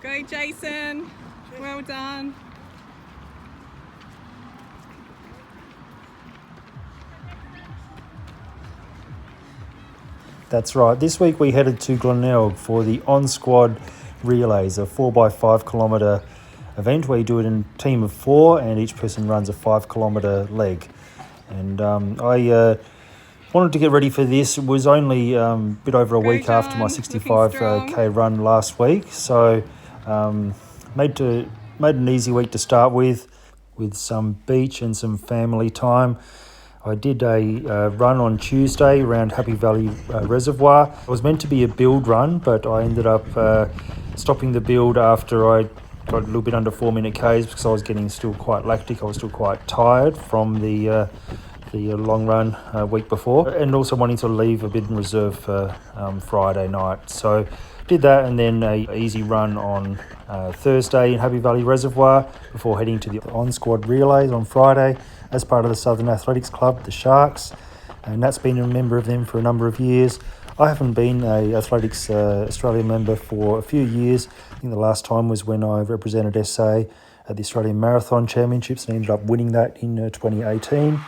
Go Jason, well done. That's right. This week we headed to Glenelg for the on-squad relays, a 4x5 kilometre event where you do it in a team of 4 and each person runs a 5 kilometre leg. And I wanted to get ready for this. It was only a bit over a week after my 65k run last week, so made an easy week to start with some beach and some family time. I did a run on Tuesday around Happy Valley Reservoir. It was meant to be a build run, but I ended up stopping the build after I got a little bit under 4 minute Ks because I was getting still quite lactic. I was still quite tired from the long run week before, and also wanting to leave a bit in reserve for Friday night. So did that, and then a easy run on Thursday in Happy Valley Reservoir before heading to the on-squad relays on Friday as part of the Southern Athletics Club, the Sharks, and that's been a member of them for a number of years. I haven't been a Athletics Australia member for a few years. I think the last time was when I represented SA at the Australian Marathon Championships and ended up winning that in 2018.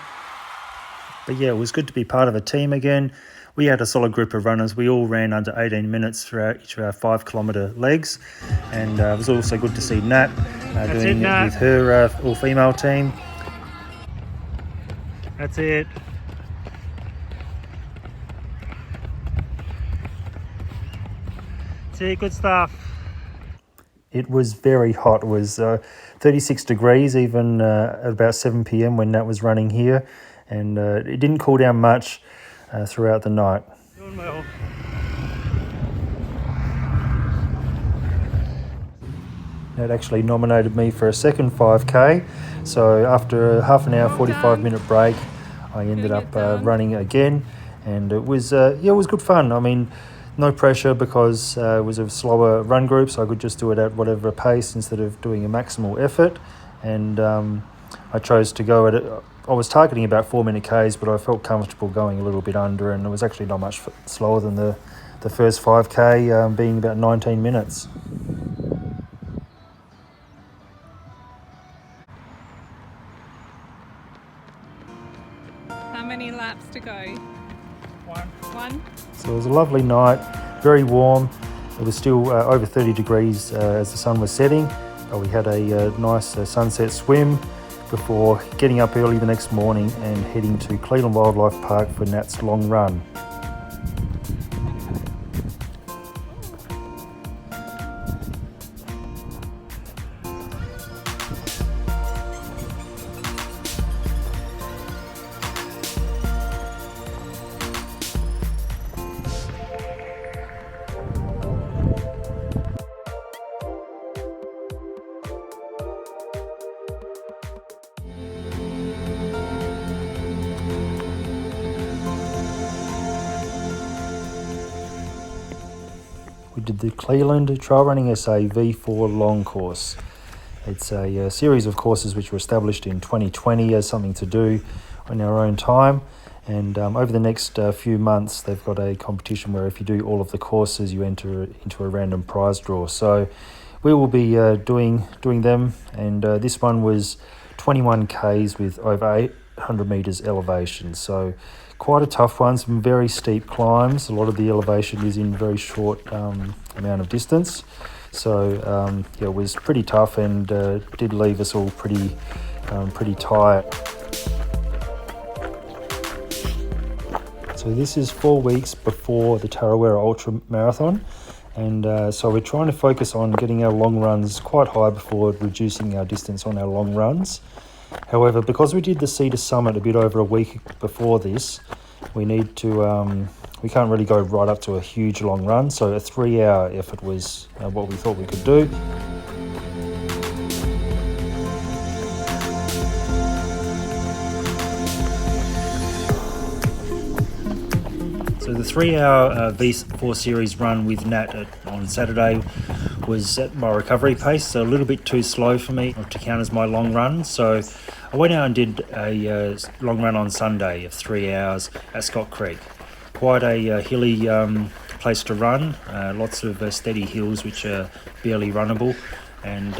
But yeah, it was good to be part of a team again. We had a solid group of runners. We all ran under 18 minutes throughout each of our 5 kilometre legs. And it was also good to see Nat doing it with her all-female team. That's it. See, good stuff. It was very hot. It was 36 degrees even at about 7 p.m. when Nat was running here. And it didn't cool down much throughout the night. Doing well. It actually nominated me for a second 5k, so after a half an hour, 45-minute break, I ended up running again, and it was it was good fun. I mean, no pressure because it was a slower run group, so I could just do it at whatever pace instead of doing a maximal effort, and I chose to go at it. I was targeting about 4 minute Ks, but I felt comfortable going a little bit under, and it was actually not much slower than the first 5k, being about 19 minutes. How many laps to go? One. So it was a lovely night, very warm. It was still over 30 degrees as the sun was setting. We had a nice sunset swim before getting up early the next morning and heading to Cleveland Wildlife Park for Nat's long run. We did the Cleveland Trail Running SA V4 long course. It's a series of courses which were established in 2020 as something to do on our own time. And over the next few months, they've got a competition where if you do all of the courses, you enter into a random prize draw. So we will be doing them. And this one was 21 Ks with over 800 metres elevation. So quite a tough one, some very steep climbs. A lot of the elevation is in very short amount of distance. So yeah, it was pretty tough and did leave us all pretty tired. So this is 4 weeks before the Tarawera Ultramarathon, and so we're trying to focus on getting our long runs quite high before reducing our distance on our long runs. However, because we did the Cedar Summit a bit over a week before this, we need to we can't really go right up to a huge long run, so a 3-hour effort was what we thought we could do. So the 3-hour V4 series run with Nat on Saturday was at my recovery pace, so a little bit too slow for me to count as my long run. So I went out and did a long run on Sunday of 3 hours at Scott Creek. Quite a hilly place to run. Lots of steady hills which are barely runnable, and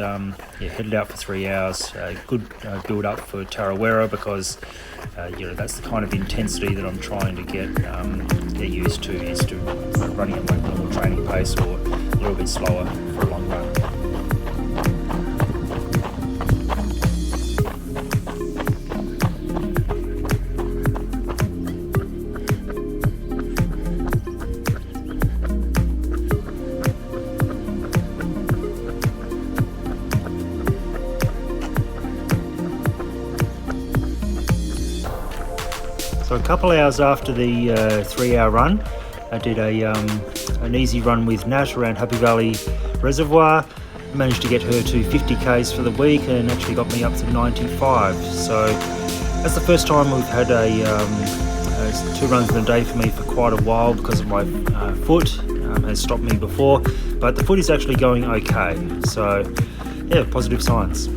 headed out for 3 hours. Good build up for Tarawera, because that's the kind of intensity that I'm trying to get used to, is to running at my normal training pace or a little bit slower for a long run. So a couple of hours after the 3-hour run, I did an easy run with Nat around Happy Valley Reservoir. Managed to get her to 50 k's for the week, and actually got me up to 95. So that's the first time we've had 2 runs in a day for me for quite a while, because of my foot has stopped me before. But the foot is actually going okay. So yeah, positive signs.